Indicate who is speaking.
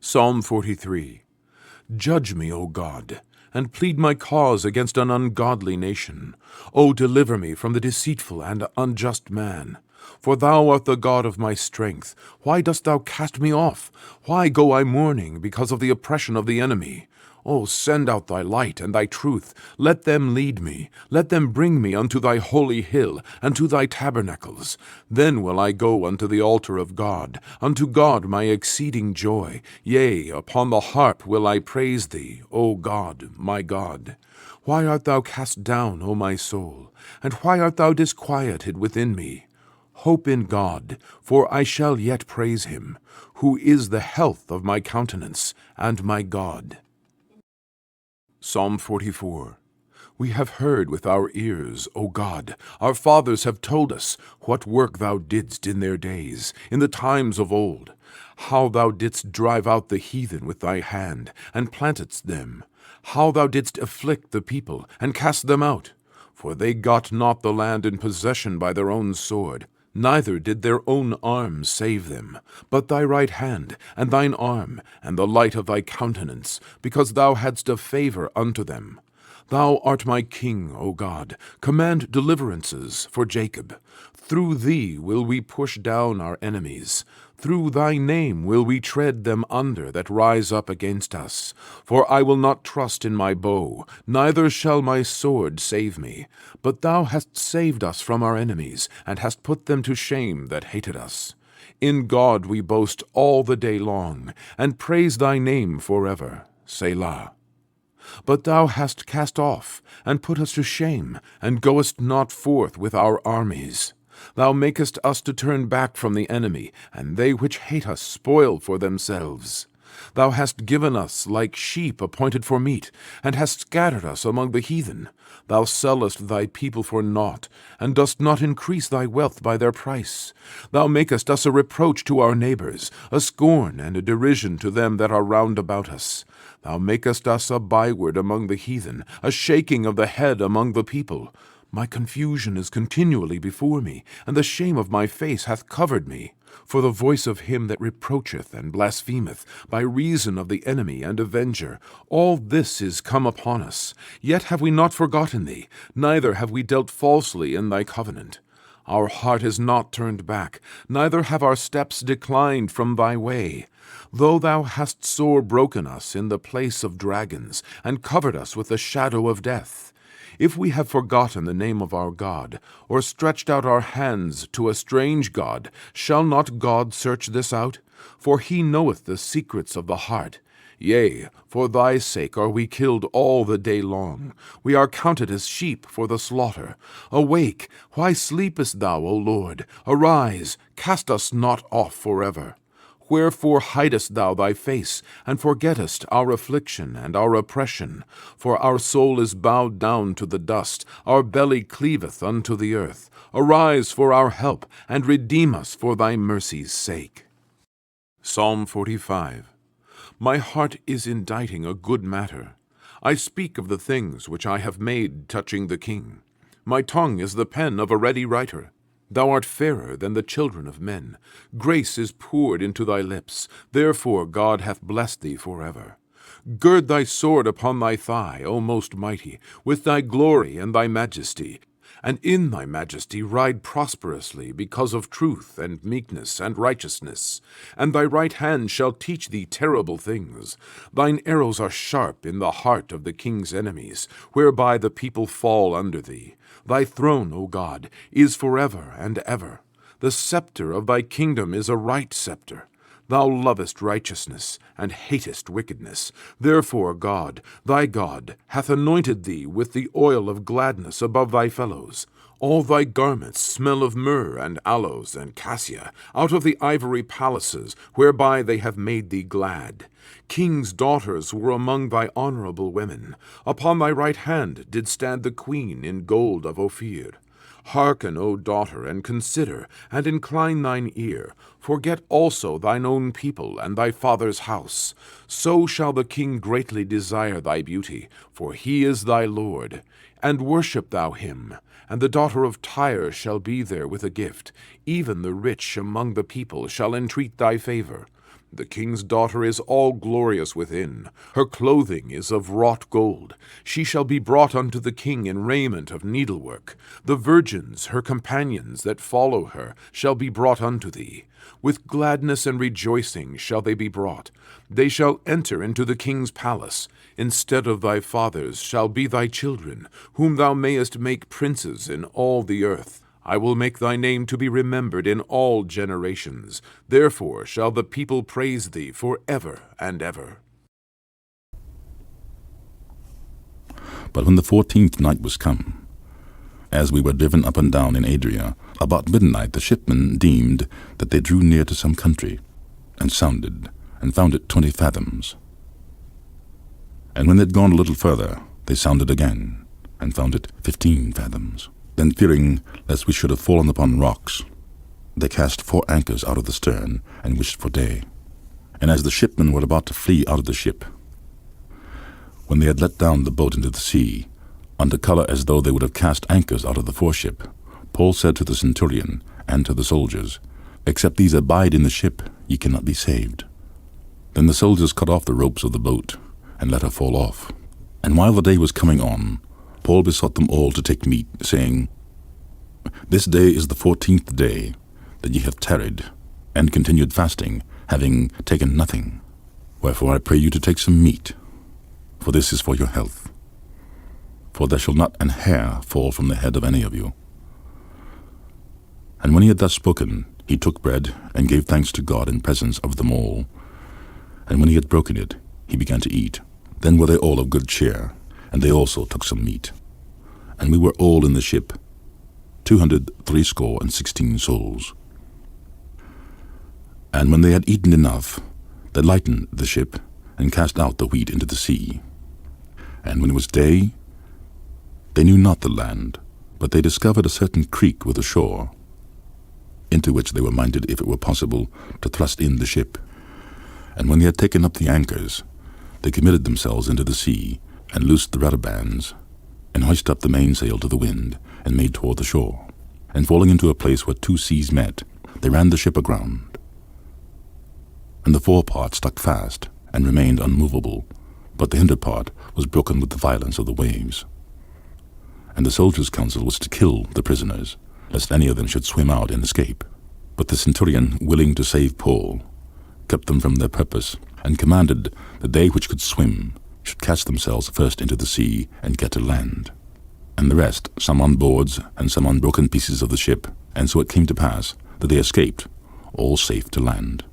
Speaker 1: Psalm 43. Judge me, O God, and plead my cause against an ungodly nation. O deliver me from the deceitful and unjust man. For thou art the God of my strength. Why dost thou cast me off? Why go I mourning because of the oppression of the enemy? O send out thy light and thy truth. Let them lead me. Let them bring me unto thy holy hill, and to thy tabernacles. Then will I go unto the altar of God, unto God my exceeding joy. Yea, upon the harp will I praise thee, O God, my God. Why art thou cast down, O my soul? And why art thou disquieted within me? Hope in God, for I shall yet praise him, who is the health of my countenance and my God. Psalm 44. We have heard with our ears, O God, our fathers have told us what work thou didst in their days, in the times of old, how thou didst drive out the heathen with thy hand, and plantedst them, how thou didst afflict the people, and cast them out. For they got not the land in possession by their own sword, neither did their own arm save them, but thy right hand, and thine arm, and the light of thy countenance, because thou hadst a favor unto them. Thou art my king, O God. Command deliverances for Jacob. Through thee will we push down our enemies. Through thy name will we tread them under that rise up against us. For I will not trust in my bow, neither shall my sword save me. But thou hast saved us from our enemies, and hast put them to shame that hated us. In God we boast all the day long, and praise thy name forever. Selah. But thou hast cast off, and put us to shame, and goest not forth with our armies. Thou makest us to turn back from the enemy, and they which hate us spoil for themselves. Thou hast given us like sheep appointed for meat, and hast scattered us among the heathen. Thou sellest thy people for naught, and dost not increase thy wealth by their price. Thou makest us a reproach to our neighbors, a scorn and a derision to them that are round about us. Thou makest us a byword among the heathen, a shaking of the head among the people. My confusion is continually before me, and the shame of my face hath covered me. For the voice of him that reproacheth and blasphemeth, by reason of the enemy and avenger, all this is come upon us. Yet have we not forgotten thee, neither have we dealt falsely in thy covenant. Our heart is not turned back, neither have our steps declined from thy way. Though thou hast sore broken us in the place of dragons, and covered us with the shadow of death, if we have forgotten the name of our God, or stretched out our hands to a strange God, shall not God search this out? For he knoweth the secrets of the heart. Yea, for thy sake are we killed all the day long. We are counted as sheep for the slaughter. Awake, why sleepest thou, O Lord? Arise, cast us not off forever. Wherefore hidest thou thy face, and forgettest our affliction and our oppression? For our soul is bowed down to the dust, our belly cleaveth unto the earth. Arise for our help, and redeem us for thy mercy's sake. Psalm 45. My heart is inditing a good matter. I speak of the things which I have made touching the king. My tongue is the pen of a ready writer. Thou art fairer than the children of men. Grace is poured into thy lips. Therefore God hath blessed thee forever. Gird thy sword upon thy thigh, O most mighty, with thy glory and thy majesty. And in thy majesty ride prosperously because of truth and meekness and righteousness. And thy right hand shall teach thee terrible things. Thine arrows are sharp in the heart of the king's enemies, whereby the people fall under thee. Thy throne, O God, is forever and ever. The scepter of thy kingdom is a right scepter. Thou lovest righteousness, and hatest wickedness. Therefore God, thy God, hath anointed thee with the oil of gladness above thy fellows. All thy garments smell of myrrh and aloes and cassia, out of the ivory palaces, whereby they have made thee glad. Kings' daughters were among thy honorable women. Upon thy right hand did stand the queen in gold of Ophir. Hearken, O daughter, and consider, and incline thine ear. Forget also thine own people and thy father's house. So shall the king greatly desire thy beauty, for he is thy Lord. And worship thou him. And the daughter of Tyre shall be there with a gift. Even the rich among the people shall entreat thy favor. The king's daughter is all glorious within. Her clothing is of wrought gold. She shall be brought unto the king in raiment of needlework. The virgins, her companions that follow her, shall be brought unto thee. With gladness and rejoicing shall they be brought. They shall enter into the king's palace. Instead of thy fathers shall be thy children, whom thou mayest make princes in all the earth. I will make thy name to be remembered in all generations. Therefore shall the people praise thee for ever and ever.
Speaker 2: But when the 14th night was come, as we were driven up and down in Adria, about midnight the shipmen deemed that they drew near to some country, and sounded, and found it 20 fathoms. And when they had gone a little further, they sounded again, and found it 15 fathoms. Then, fearing lest we should have fallen upon rocks, they cast 4 anchors out of the stern, and wished for day. And as the shipmen were about to flee out of the ship, when they had let down the boat into the sea, under colour as though they would have cast anchors out of the foreship, Paul said to the centurion and to the soldiers, Except these abide in the ship, ye cannot be saved. Then the soldiers cut off the ropes of the boat, and let her fall off. And while the day was coming on, Paul besought them all to take meat, saying, This day is the 14th day that ye have tarried, and continued fasting, having taken nothing. Wherefore I pray you to take some meat, for this is for your health. For there shall not an hair fall from the head of any of you. And when he had thus spoken, he took bread, and gave thanks to God in presence of them all. And when he had broken it, he began to eat. Then were they all of good cheer, and they also took some meat. And we were all in the ship, 260 souls. And when they had eaten enough, they lightened the ship, and cast out the wheat into the sea. And when it was day, they knew not the land, but they discovered a certain creek with a shore, into which they were minded, if it were possible, to thrust in the ship. And when they had taken up the anchors, they committed themselves into the sea, and loosed the rudder bands, and hoisted up the mainsail to the wind, and made toward the shore. And falling into a place where 2 seas met, they ran the ship aground. And the forepart stuck fast, and remained unmovable, but the hinder part was broken with the violence of the waves. And the soldiers' counsel was to kill the prisoners, lest any of them should swim out and escape. But the centurion, willing to save Paul, kept them from their purpose, and commanded that they which could swim should cast themselves first into the sea and get to land, and the rest, some on boards and some on broken pieces of the ship. And so it came to pass that they escaped, all safe to land.